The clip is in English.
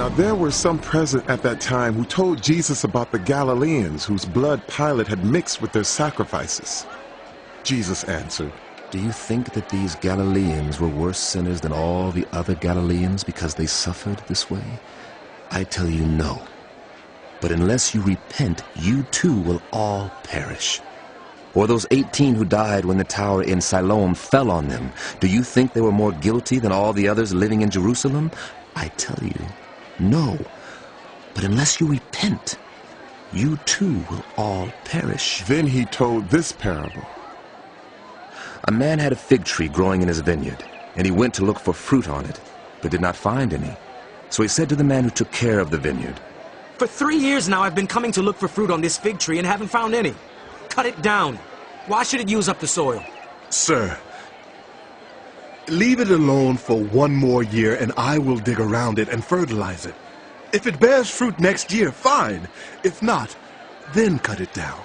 Now there were some present at that time who told Jesus about the Galileans whose blood Pilate had mixed with their sacrifices. Jesus answered, Do you think that these Galileans were worse sinners than all the other Galileans because they suffered this way? I tell you, no. But unless you repent, you too will all perish. Or those 18 who died when the tower in Siloam fell on them, do you think they were more guilty than all the others living in Jerusalem? I tell you, no. But unless you repent, you too will all perish. Then he told this parable. A man had a fig tree growing in his vineyard, and he went to look for fruit on it, but did not find any. So he said to the man who took care of the vineyard, For 3 years now I've been coming to look for fruit on this fig tree and haven't found any. Cut it down. Why should it use up the soil? Sir, leave it alone for 1 more year and I will dig around it and fertilize it. If it bears fruit next year, fine. If not, then cut it down.